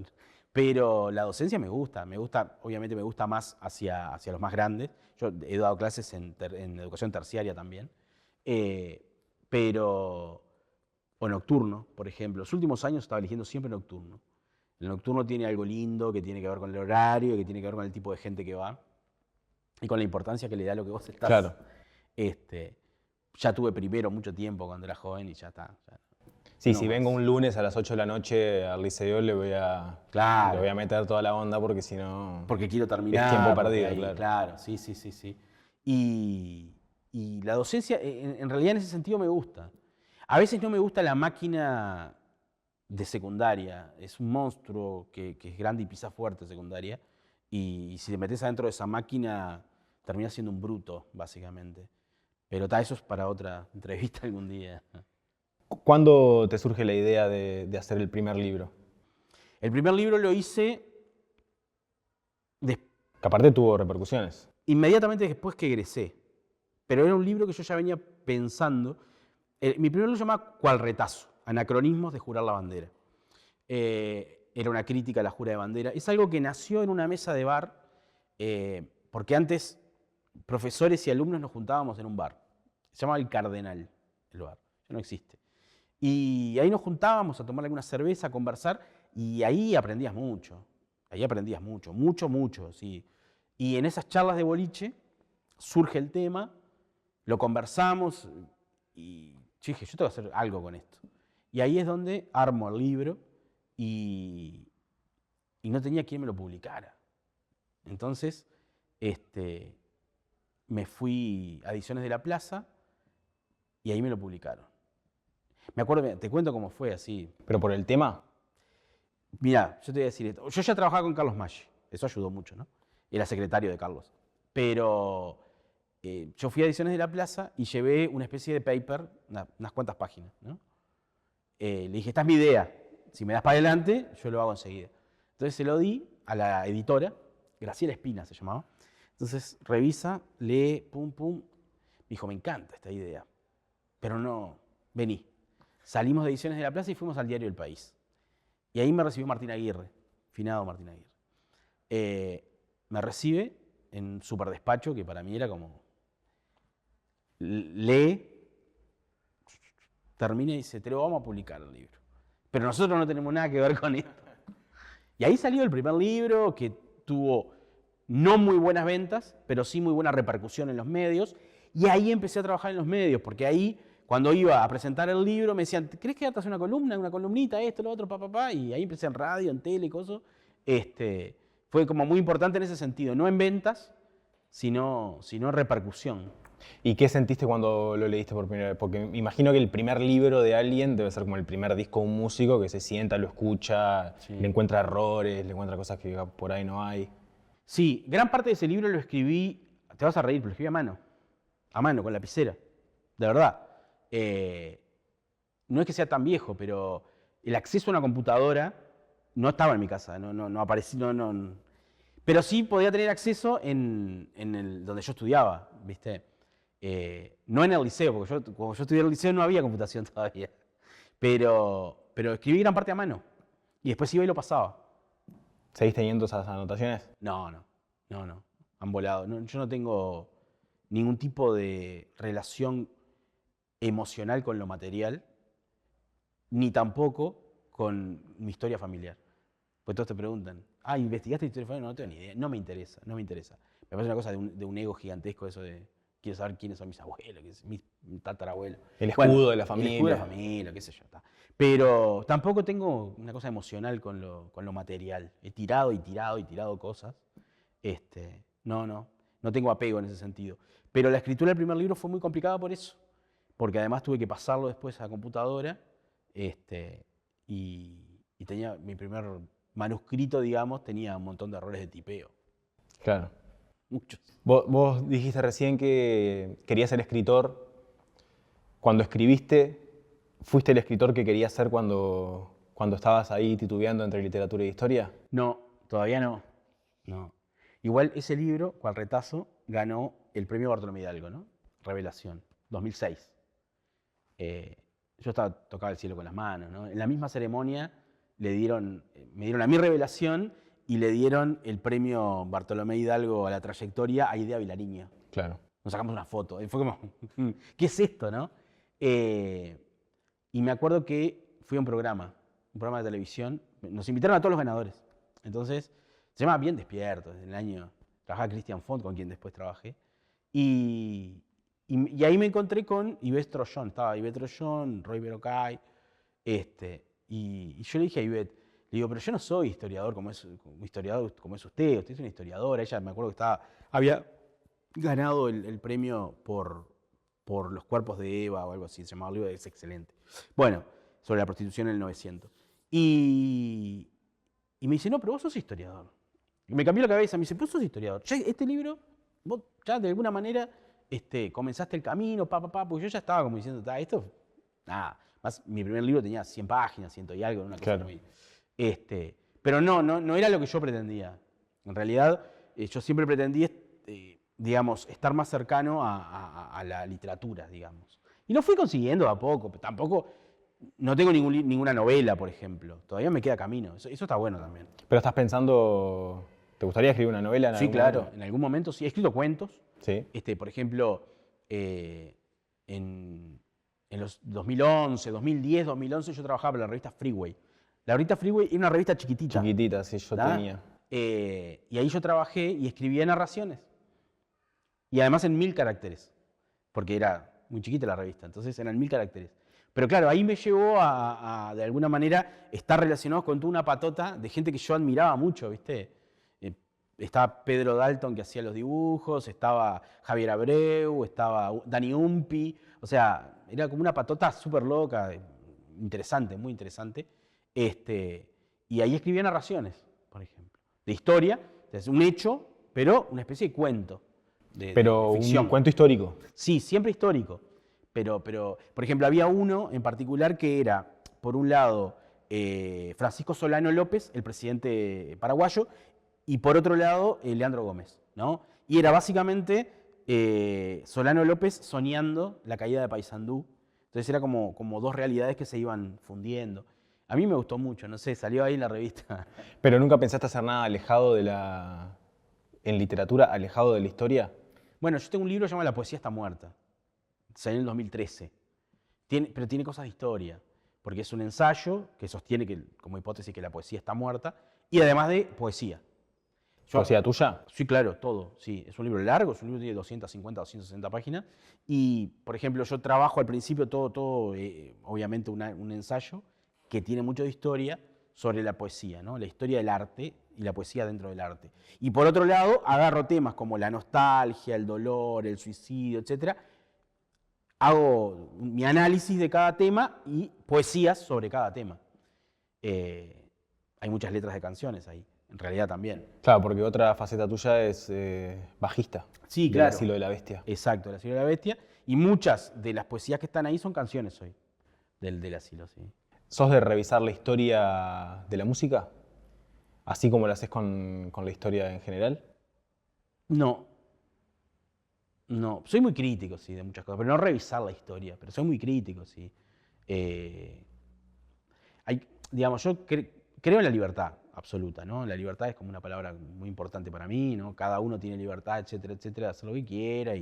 Pero la docencia obviamente me gusta más hacia los más grandes. Yo he dado clases en educación terciaria también. Eh, pero, o nocturno, por ejemplo. Los últimos años estaba eligiendo siempre nocturno. El nocturno tiene algo lindo que tiene que ver con el horario, que tiene que ver con el tipo de gente que va y con la importancia que le da a lo que vos estás. Claro. Ya tuve primero mucho tiempo cuando era joven y ya está. Sí, no si más. vengo un lunes a las 8 de la noche al liceo Claro. le voy a meter toda la onda porque si no... Porque quiero terminar. Es tiempo perdido, ahí, claro. Claro, sí. Y la docencia, en realidad en ese sentido me gusta. A veces no me gusta la máquina de secundaria. Es un monstruo que es grande y pisa fuerte secundaria. Y si te metes adentro de esa máquina, terminas siendo un bruto, básicamente. Pero eso es para otra entrevista algún día. ¿Cuándo te surge la idea de hacer el primer libro? El primer libro lo hice Que aparte tuvo repercusiones. inmediatamente después que egresé. Pero era un libro que yo ya venía pensando. Mi primer libro se llama Cual retazo, anacronismos de jurar la bandera. Era una crítica a la jura de bandera. Es algo que nació en una mesa de bar, porque antes profesores y alumnos nos juntábamos en un bar. Se llamaba El Cardenal, el bar. Ya no existe. Y ahí nos juntábamos a tomar alguna cerveza, a conversar, y ahí aprendías mucho. Ahí aprendías mucho, sí. Y en esas charlas de boliche surge el tema, lo conversamos y yo dije, yo tengo que hacer algo con esto. Y ahí es donde armo el libro y no tenía quien me lo publicara. Entonces, me fui a Ediciones de la Plaza y ahí me lo publicaron. Me acuerdo, te cuento cómo fue así. ¿Pero por el tema? Mirá, yo te voy a decir esto. Yo ya trabajaba con Carlos Maggi, eso ayudó mucho, ¿no? Era secretario de Carlos. Pero yo fui a Ediciones de la Plaza y llevé una especie de paper, unas cuantas páginas, ¿no? Le dije, esta es mi idea. Si me das para adelante, yo lo hago enseguida. Entonces se lo di a la editora, Graciela Espina se llamaba. Entonces revisa, lee, pum. Me dijo, me encanta esta idea, pero no, vení. Salimos de Ediciones de la Plaza y fuimos al diario El País. Y ahí me recibió Martín Aguirre, finado Martín Aguirre. Me recibe en un super despacho que para mí era como... Lee, termina y dice, te lo vamos a publicar el libro. Pero nosotros no tenemos nada que ver con esto. Y ahí salió el primer libro que tuvo no muy buenas ventas, pero sí muy buena repercusión en los medios. Y ahí empecé a trabajar en los medios, porque ahí, cuando iba a presentar el libro, me decían, ¿querés que hagas una columna, una columnita, esto, lo otro, papá? Y ahí empecé en radio, en tele, cosas. Fue como muy importante en ese sentido, no en ventas, sino en repercusión. ¿Y qué sentiste cuando lo leíste por primera vez? Porque me imagino que el primer libro de alguien debe ser como el primer disco de un músico que se sienta, lo escucha, Sí. le encuentra errores, le encuentra cosas que por ahí no hay. Sí, gran parte de ese libro lo escribí, te vas a reír, pero lo escribí a mano, con lapicera, de verdad. No es que sea tan viejo, pero el acceso a una computadora no estaba en mi casa, no aparecía, pero sí podía tener acceso en donde yo estudiaba, ¿viste? No en el liceo, porque cuando yo estudié en el liceo no había computación todavía, pero escribí gran parte a mano y después iba y lo pasaba. ¿Seguís teniendo esas anotaciones? No, han volado. Yo no tengo ningún tipo de relación emocional con lo material, ni tampoco con mi historia familiar. Pues todos te preguntan, ¿investigaste historia familiar? No tengo ni idea, no me interesa. Me parece una cosa de un ego gigantesco eso de, quiero saber quiénes son mis abuelos, mi tatarabuelo. El escudo de la familia. El escudo de la familia, qué sé yo. Está. Pero tampoco tengo una cosa emocional con lo material. He tirado cosas. No tengo apego en ese sentido. Pero la escritura del primer libro fue muy complicada por eso. Porque además tuve que pasarlo después a la computadora. Y tenía mi primer manuscrito, digamos, tenía un montón de errores de tipeo. Claro. Muchos. Vos dijiste recién que querías ser escritor. Cuando escribiste, ¿fuiste el escritor que querías ser cuando estabas ahí titubeando entre literatura e historia? No, todavía no. Igual ese libro, Cual retazo, ganó el premio Bartolomé Hidalgo, ¿no? Revelación, 2006. Yo tocaba el cielo con las manos, ¿no? En la misma ceremonia me dieron a mi Revelación y le dieron el premio Bartolomé Hidalgo a la trayectoria a Idea Vilariño. Claro. Nos sacamos una foto. Fue como, ¿qué es esto, no? Y me acuerdo que fui a un programa de televisión. Nos invitaron a todos los ganadores. Entonces, se llama Bien Despiertos. En el año trabajaba Christian Font, con quien después trabajé. Y ahí me encontré con Ivette Trollón. Estaba Ivette Trollón, Roy Berocay. Y yo le dije a Ivette, le digo, pero yo no soy historiador como es usted. Usted es una historiadora. Ella, me acuerdo que había ganado el premio por Los cuerpos de Eva o algo así, se llamaba el libro, es excelente. Bueno, sobre la prostitución en el 900. Y me dice, no, pero vos sos historiador. Y me cambió la cabeza, me dice, vos sos historiador. Ya este libro, vos ya de alguna manera comenzaste el camino, porque yo ya estaba como diciendo, esto, nada. Más, mi primer libro tenía 100 páginas, 100 y algo, una cosa Claro. muy... pero no era lo que yo pretendía. En realidad, yo siempre pretendí, digamos, estar más cercano a la literatura, digamos. Y lo fui consiguiendo a poco, pero tampoco, no tengo ninguna novela, por ejemplo. Todavía me queda camino, eso está bueno también. Pero estás pensando, ¿te gustaría escribir una novela en Sí, algún claro, momento? en algún momento sí. He escrito cuentos. Sí. Por ejemplo, en los 2011, 2010, 2011 yo trabajaba para la revista Freeway. La revista Freeway era una revista chiquitita. Chiquitita, sí, yo ¿verdad? tenía. Y ahí yo trabajé y escribía narraciones. Y además en 1000 caracteres, porque era muy chiquita la revista, entonces eran 1000 caracteres. Pero claro, ahí me llevó a de alguna manera, estar relacionado con toda una patota de gente que yo admiraba mucho, ¿viste? Estaba Pedro Dalton, que hacía los dibujos, estaba Javier Abreu, estaba Dani Umpi, o sea, era como una patota súper loca, interesante, muy interesante. Y ahí escribía narraciones, por ejemplo, de historia, es un hecho, pero una especie de cuento. Pero de ficción. un cuento histórico. Sí, siempre histórico. Pero, por ejemplo, había uno en particular que era, por un lado, Francisco Solano López, el presidente paraguayo, y por otro lado, Leandro Gómez, ¿no? Y era básicamente Solano López soñando la caída de Paysandú. Entonces era como dos realidades que se iban fundiendo. A mí me gustó mucho, no sé, salió ahí en la revista. ¿Pero nunca pensaste hacer nada alejado en literatura, alejado de la historia? Bueno, yo tengo un libro que se llama La poesía está muerta. Salió en el 2013. Pero tiene cosas de historia, porque es un ensayo que sostiene como hipótesis que la poesía está muerta, y además de poesía. ¿Poesía tuya? Sí, claro, todo. Sí, es un libro largo, es un libro que tiene 250, 260 páginas. Y, por ejemplo, yo trabajo al principio todo obviamente un ensayo que tiene mucho de historia sobre la poesía, ¿no? La historia del arte y la poesía dentro del arte. Y por otro lado, agarro temas como la nostalgia, el dolor, el suicidio, etc. Hago mi análisis de cada tema y poesías sobre cada tema. Hay muchas letras de canciones ahí, en realidad también. Claro, porque otra faceta tuya es bajista. Sí, del claro. Asilo de la Bestia. Exacto, el Asilo de la Bestia. Y muchas de las poesías que están ahí son canciones hoy, del Asilo, sí. ¿Sos de revisar la historia de la música? Así como lo haces con la historia en general. No, soy muy crítico, sí, de muchas cosas, pero no revisar la historia, pero soy muy crítico, sí. Digamos, yo creo en la libertad absoluta, ¿no? La libertad es como una palabra muy importante para mí, ¿no? Cada uno tiene libertad, etcétera, etcétera, de hacer lo que quiera,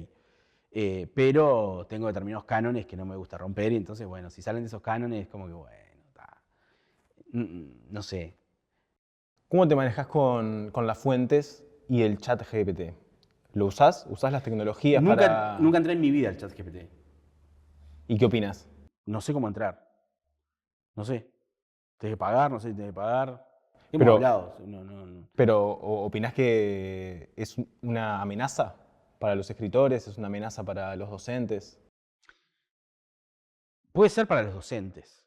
pero tengo determinados cánones que no me gusta romper, y entonces, bueno, si salen de esos cánones, como que, bueno, no sé. ¿Cómo te manejas con las fuentes y el chat GPT? ¿Lo usás? ¿Usás las tecnologías para...? Nunca entré en mi vida al ChatGPT. ¿Y qué opinas? No sé cómo entrar. No sé. ¿Tenés que pagar? No sé si tenés que pagar. Hemos Pero- hablado. No. Pero ¿opinás que es una amenaza para los escritores? ¿Es una amenaza para los docentes? Puede ser para los docentes.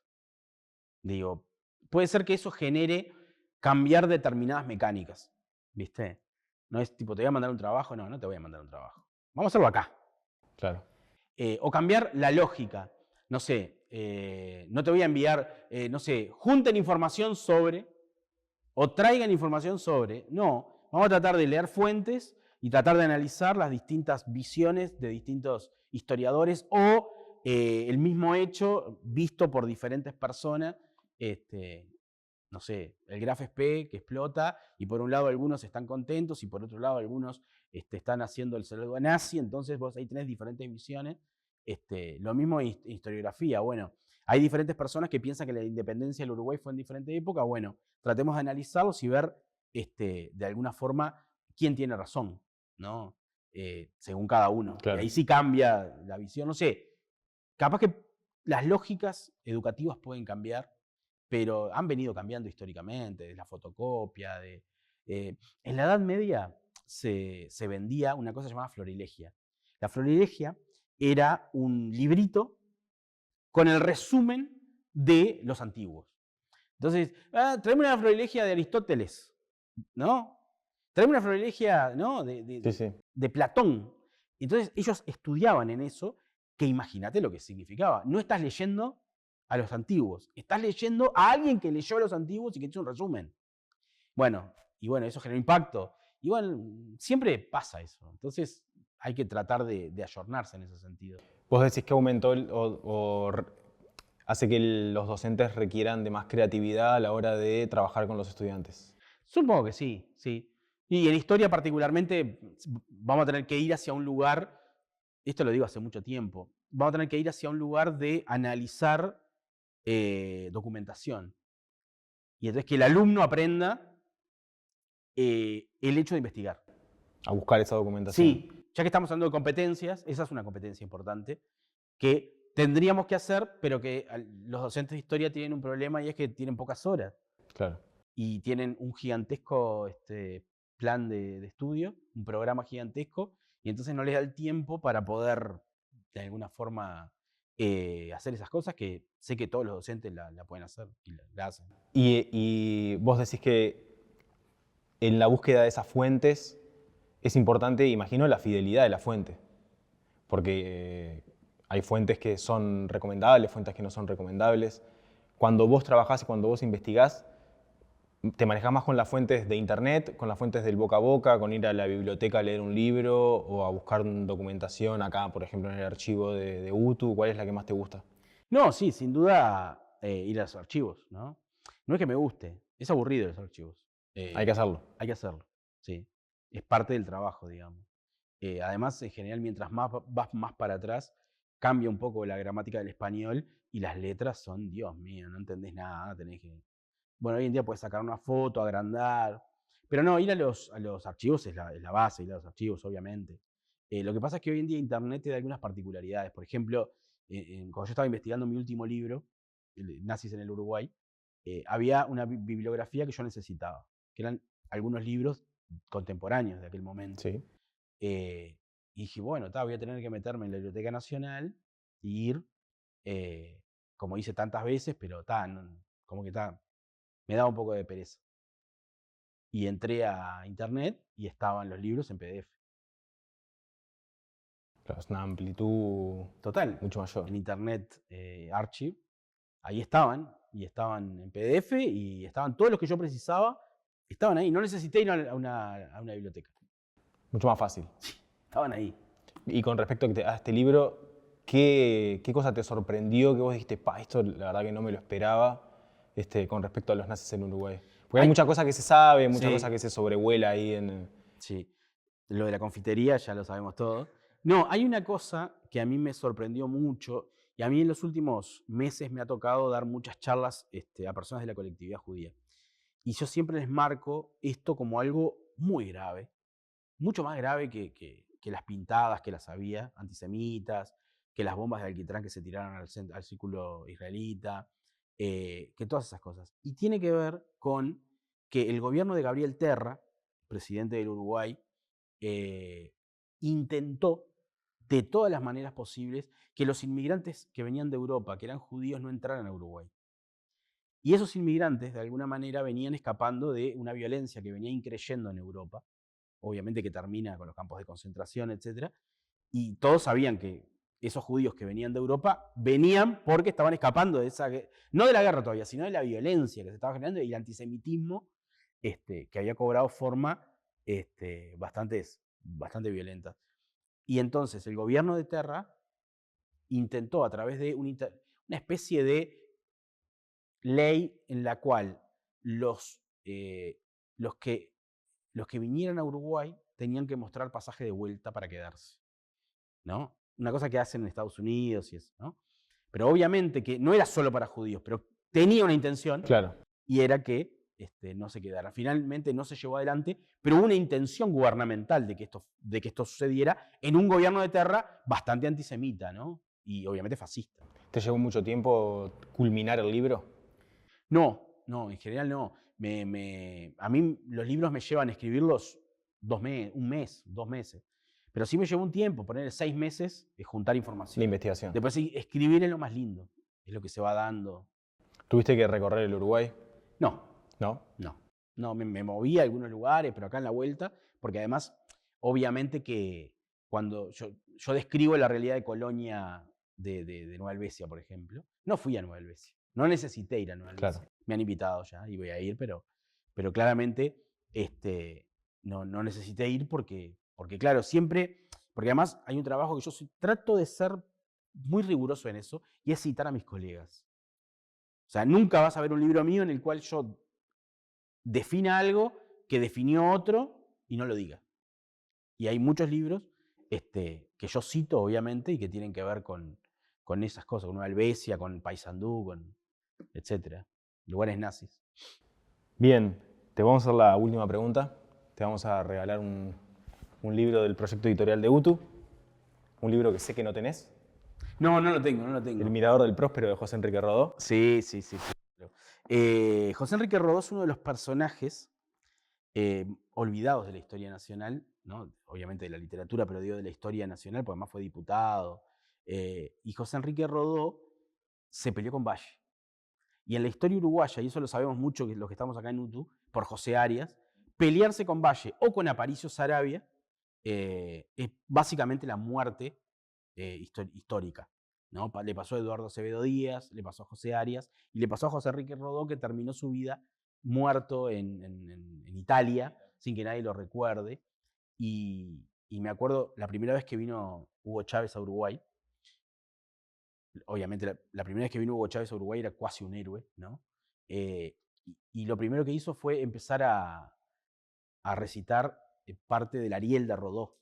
Digo, puede ser que eso genere cambiar determinadas mecánicas. ¿Viste? No es tipo, te voy a mandar un trabajo. No te voy a mandar un trabajo. Vamos a hacerlo acá. Claro. O cambiar la lógica. No sé, no te voy a enviar, junten información sobre, o traigan información sobre. No, vamos Vamos a tratar de leer fuentes y tratar de analizar las distintas visiones de distintos historiadores o el mismo hecho visto por diferentes personas. No sé, el Graf Spee que explota y por un lado algunos están contentos y por otro lado algunos están haciendo el saludo nazi, entonces vos ahí tenés diferentes visiones. Lo mismo en historiografía, bueno, hay diferentes personas que piensan que la independencia del Uruguay fue en diferente época, bueno, tratemos de analizarlos y ver de alguna forma quién tiene razón, ¿no? Según cada uno. Claro. Y ahí sí cambia la visión, no sé, capaz que las lógicas educativas pueden cambiar, pero han venido cambiando históricamente, de la fotocopia, en la Edad Media se vendía una cosa llamada florilegia. La florilegia era un librito con el resumen de los antiguos. Entonces, traeme una florilegia de Aristóteles, ¿no? Traeme una florilegia, ¿no? Sí. De Platón. Entonces ellos estudiaban en eso, que imagínate lo que significaba. No estás leyendo a los antiguos, estás leyendo a alguien que leyó a los antiguos y que hizo un resumen. Bueno, eso generó impacto. Y bueno, siempre pasa eso. Entonces hay que tratar de ayornarse en ese sentido. ¿Vos decís que aumentó hace que los docentes requieran de más creatividad a la hora de trabajar con los estudiantes? Supongo que sí, sí. Y en historia particularmente vamos a tener que ir hacia un lugar, esto lo digo hace mucho tiempo, vamos a tener que ir hacia un lugar de analizar documentación. Y entonces que el alumno aprenda el hecho de investigar. A buscar esa documentación. Sí, ya que estamos hablando de competencias, esa es una competencia importante que tendríamos que hacer, pero que los docentes de historia tienen un problema y es que tienen pocas horas. Claro. Y tienen un gigantesco plan de estudio, un programa gigantesco, y entonces no les da el tiempo para poder, de alguna forma, hacer esas cosas que sé que todos los docentes la pueden hacer y la hacen. Y vos decís que en la búsqueda de esas fuentes es importante, imagino, la fidelidad de la fuente. Porque hay fuentes que son recomendables, fuentes que no son recomendables. Cuando vos trabajás y cuando vos investigás, ¿te manejás más con las fuentes de internet, con las fuentes del boca a boca, con ir a la biblioteca a leer un libro o a buscar documentación acá, por ejemplo, en el archivo de UTU? ¿Cuál es la que más te gusta? No, sí, sin duda ir a los archivos, ¿no? No es que me guste, es aburrido los archivos. Hay que hacerlo. Hay que hacerlo, sí. Es parte del trabajo, digamos. Además, en general, mientras vas más para atrás, cambia un poco la gramática del español y las letras son, Dios mío, no entendés nada, tenés que... Bueno, hoy en día puedes sacar una foto, agrandar, pero no, ir a los archivos es la base, ir a los archivos, obviamente. Lo que pasa es que hoy en día Internet te da algunas particularidades. Por ejemplo, cuando yo estaba investigando mi último libro, Nazis en el Uruguay, había una bibliografía que yo necesitaba, que eran algunos libros contemporáneos de aquel momento. Sí. Y dije, bueno, voy a tener que meterme en la Biblioteca Nacional e ir, como hice tantas veces, pero como que me daba un poco de pereza. Y entré a internet y estaban los libros en PDF. Claro, es una amplitud Total. mucho mayor. En Internet Archive, ahí estaban, y estaban en PDF, y estaban todos los que yo precisaba, estaban ahí. No necesité ir a una biblioteca. Mucho más fácil. Estaban ahí. Y con respecto a este libro, ¿qué cosa te sorprendió que vos dijiste, esto la verdad que no me lo esperaba, con respecto a los nazis en Uruguay? Porque hay mucha cosa que se sabe, mucha cosa que se sobrevuela ahí en... Sí, lo de la confitería ya lo sabemos todos. No, hay una cosa que a mí me sorprendió mucho, y a mí en los últimos meses me ha tocado dar muchas charlas a personas de la colectividad judía. Y yo siempre les marco esto como algo muy grave, mucho más grave que las pintadas que las había, antisemitas, que las bombas de alquitrán que se tiraron al círculo israelita, que todas esas cosas. Y tiene que ver con que el gobierno de Gabriel Terra, presidente del Uruguay, intentó de todas las maneras posibles que los inmigrantes que venían de Europa, que eran judíos, no entraran a Uruguay. Y esos inmigrantes, de alguna manera, venían escapando de una violencia que venía increyendo en Europa, obviamente que termina con los campos de concentración, etc. Y todos sabían que esos judíos que venían de Europa venían porque estaban escapando de esa, no de la guerra todavía, sino de la violencia que se estaba generando y el antisemitismo que había cobrado forma bastante violentas. Y entonces el gobierno de Terra intentó a través de una especie de ley en la cual los, los que vinieran a Uruguay tenían que mostrar pasaje de vuelta para quedarse, ¿no? Una cosa que hacen en Estados Unidos y eso, ¿no? Pero obviamente que no era solo para judíos, pero tenía una intención, Claro. y era que no se quedara. Finalmente no se llevó adelante, pero hubo una intención gubernamental de que esto sucediera en un gobierno de Terra bastante antisemita, ¿no? Y obviamente fascista. ¿Te llevó mucho tiempo culminar el libro? No, en general no. A mí los libros me llevan a escribirlos 2 meses. Pero sí me llevó un tiempo, poner 6 meses de juntar información. La investigación. Después sí, escribir es lo más lindo, es lo que se va dando. ¿Tuviste que recorrer el Uruguay? No, ¿No? no, me moví a algunos lugares, pero acá en la vuelta, porque además, obviamente que cuando yo describo la realidad de Colonia de Nueva Helvecia, por ejemplo, no fui a Nueva Helvecia, no necesité ir a Nueva Helvecia. Claro. Me han invitado ya y voy a ir, pero claramente no necesité ir porque claro, siempre, porque además hay un trabajo que yo trato de ser muy riguroso en eso, y es citar a mis colegas. O sea, nunca vas a ver un libro mío en el cual yo defina algo que definió otro y no lo diga. Y hay muchos libros que yo cito, obviamente, y que tienen que ver con esas cosas, con Nueva Helvecia, con Paysandú, etcétera, lugares nazis. Bien, te vamos a hacer la última pregunta. Te vamos a regalar un libro del proyecto editorial de UTU, un libro que sé que no tenés. No lo tengo. El Mirador del Próspero de José Enrique Rodó. Sí. José Enrique Rodó es uno de los personajes olvidados de la historia nacional, ¿no? Obviamente de la literatura, pero digo de la historia nacional, porque además fue diputado. Y José Enrique Rodó se peleó con Valle. Y en la historia uruguaya, y eso lo sabemos mucho los que estamos acá en UTU, por José Arias, pelearse con Valle o con Aparicio Saravia es básicamente la muerte histórica, ¿no? Le pasó a Eduardo Acevedo Díaz, le pasó a José Arias y le pasó a José Enrique Rodó, que terminó su vida muerto en Italia sin que nadie lo recuerde. Y me acuerdo la primera vez que vino Hugo Chávez a Uruguay. Obviamente la primera vez que vino Hugo Chávez a Uruguay era casi un héroe, ¿no? Y lo primero que hizo fue empezar a recitar parte del Ariel de Rodó.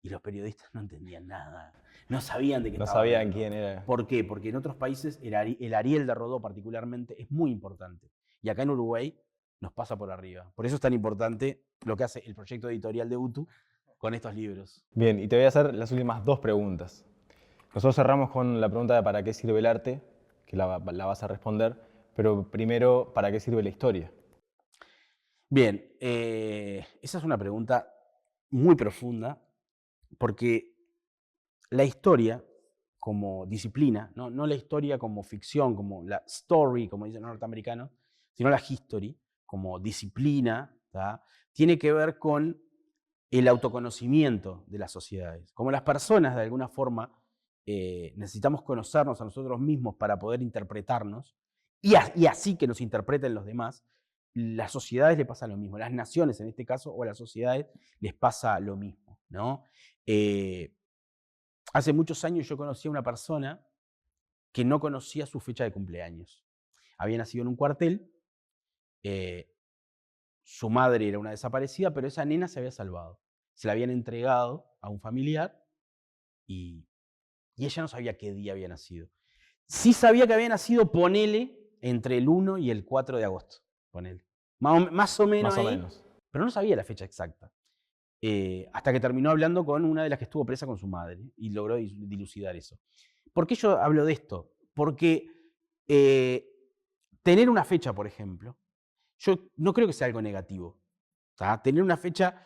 Y los periodistas no entendían nada, no sabían de qué estaba hablando. No sabían quién era. ¿Por qué? Porque en otros países el Ariel de Rodó particularmente es muy importante. Y acá en Uruguay nos pasa por arriba. Por eso es tan importante lo que hace el proyecto editorial de UTU con estos libros. Bien, y te voy a hacer las últimas 2 preguntas. Nosotros cerramos con la pregunta de ¿para qué sirve el arte? Que la vas a responder, pero primero, ¿para qué sirve la historia? Bien, esa es una pregunta muy profunda, porque la historia como disciplina, no la historia como ficción, como la story, como dicen los norteamericanos, sino la history como disciplina, ¿tá? Tiene que ver con el autoconocimiento de las sociedades. Como las personas, de alguna forma, necesitamos conocernos a nosotros mismos para poder interpretarnos, y así que nos interpreten los demás, las sociedades les pasa lo mismo. Las naciones, en este caso, o a las sociedades, les pasa lo mismo, ¿no? Hace muchos años yo conocí a una persona que no conocía su fecha de cumpleaños. Había nacido en un cuartel, su madre era una desaparecida, pero esa nena se había salvado. Se la habían entregado a un familiar y ella no sabía qué día había nacido. Sí sabía que había nacido, ponele, entre el 1 y el 4 de agosto. Ponele. Más o menos ahí, pero no sabía la fecha exacta. Hasta que terminó hablando con una de las que estuvo presa con su madre y logró dilucidar eso. ¿Por qué yo hablo de esto? Porque tener una fecha, por ejemplo, yo no creo que sea algo negativo. ¿Tá? Tener una fecha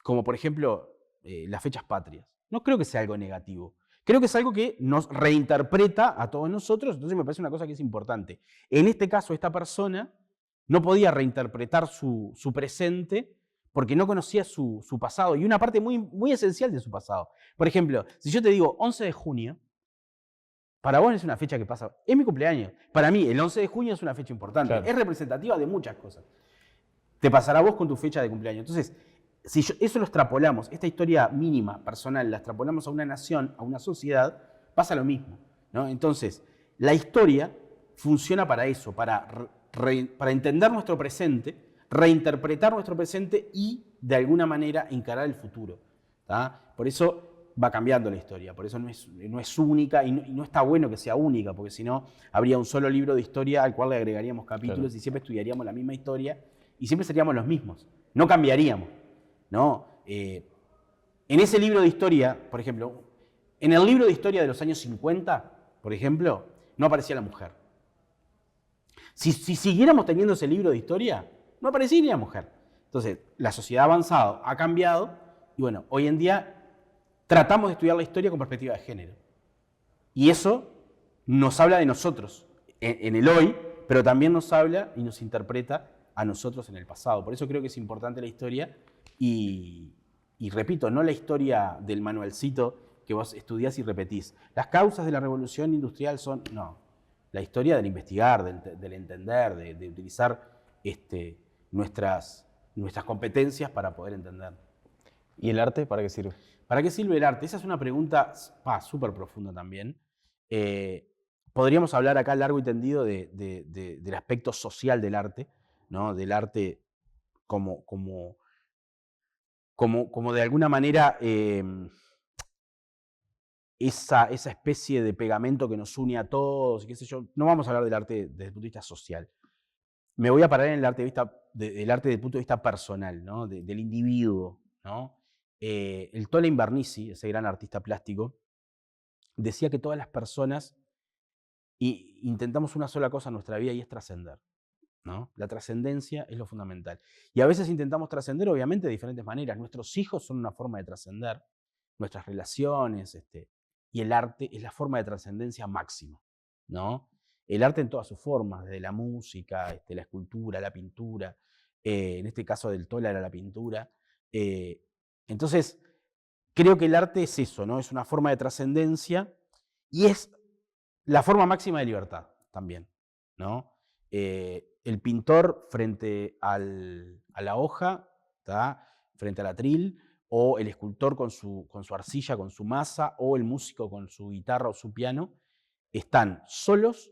como, por ejemplo, las fechas patrias, no creo que sea algo negativo. Creo que es algo que nos reinterpreta a todos nosotros, entonces me parece una cosa que es importante. En este caso, esta persona no podía reinterpretar su presente porque no conocía su pasado, y una parte muy, muy esencial de su pasado. Por ejemplo, si yo te digo 11 de junio, para vos es una fecha que pasa, es mi cumpleaños. Para mí, el 11 de junio es una fecha importante, claro. Es representativa de muchas cosas. te pasará a vos con tu fecha de cumpleaños. Entonces, si eso lo extrapolamos, esta historia mínima, personal, la extrapolamos a una nación, a una sociedad, pasa lo mismo, ¿no? Entonces, la historia funciona para eso, para entender nuestro presente, reinterpretar nuestro presente y, de alguna manera, encarar el futuro. ¿Tá? Por eso va cambiando la historia, por eso no es única y no está bueno que sea única, porque si no, habría un solo libro de historia al cual le agregaríamos capítulos, claro, y siempre estudiaríamos la misma historia y siempre seríamos los mismos, no cambiaríamos, ¿no? En ese libro de historia, por ejemplo, en el libro de historia de los años 50, por ejemplo, no aparecía la mujer. Si siguiéramos teniendo ese libro de historia, no aparecería la mujer. Entonces, la sociedad ha avanzado, ha cambiado, y bueno, hoy en día tratamos de estudiar la historia con perspectiva de género. Y eso nos habla de nosotros en el hoy, pero también nos habla y nos interpreta a nosotros en el pasado. Por eso creo que es importante la historia y repito, no la historia del manualcito que vos estudiás y repetís. Las causas de la revolución industrial son, no, la historia del investigar, del entender, de utilizar nuestras competencias para poder entender. ¿Y el arte para qué sirve? ¿Para qué sirve el arte? Esa es una pregunta súper profunda también. Podríamos hablar acá largo y tendido del aspecto social del arte, ¿no? Del arte como de alguna manera esa especie de pegamento que nos une a todos, qué sé yo. No vamos a hablar del arte desde el punto de vista social. Me voy a parar en el arte del arte desde el punto de vista personal, ¿no? Del individuo, ¿no? El Tola Invernizzi, ese gran artista plástico, decía que todas las personas intentamos una sola cosa en nuestra vida y es trascender, ¿no? La trascendencia es lo fundamental. Y a veces intentamos trascender, obviamente, de diferentes maneras. Nuestros hijos son una forma de trascender, nuestras relaciones, y el arte es la forma de trascendencia máxima, ¿no? El arte en todas sus formas, desde la música, la escultura, la pintura, en este caso del Tola era la pintura. Entonces, creo que el arte es eso, ¿no? Es una forma de trascendencia y es la forma máxima de libertad también, ¿no? El pintor frente a la hoja, ¿tá? Frente al atril, o el escultor con su arcilla, con su masa, o el músico con su guitarra o su piano, están solos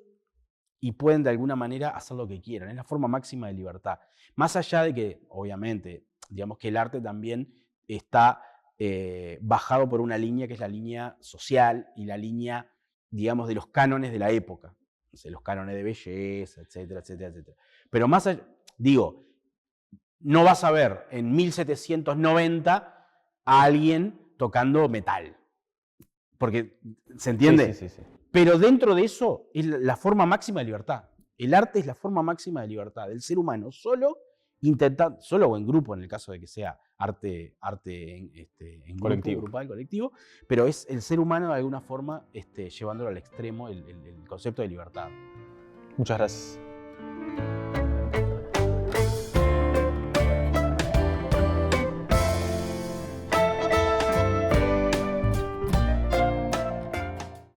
y pueden de alguna manera hacer lo que quieran. Es la forma máxima de libertad. Más allá de que, obviamente, digamos que el arte también está bajado por una línea que es la línea social y la línea, digamos, de los cánones de la época. No sé, los cánones de belleza, etcétera, etcétera, etcétera. Pero más allá, digo, no vas a ver en 1790 a alguien tocando metal. Porque, ¿se entiende? Sí. Pero dentro de eso es la forma máxima de libertad. El arte es la forma máxima de libertad del ser humano, solo o en grupo, en el caso de que sea arte en colectivo. Grupo, grupal, colectivo, pero es el ser humano de alguna forma llevándolo al extremo, el concepto de libertad. Muchas gracias.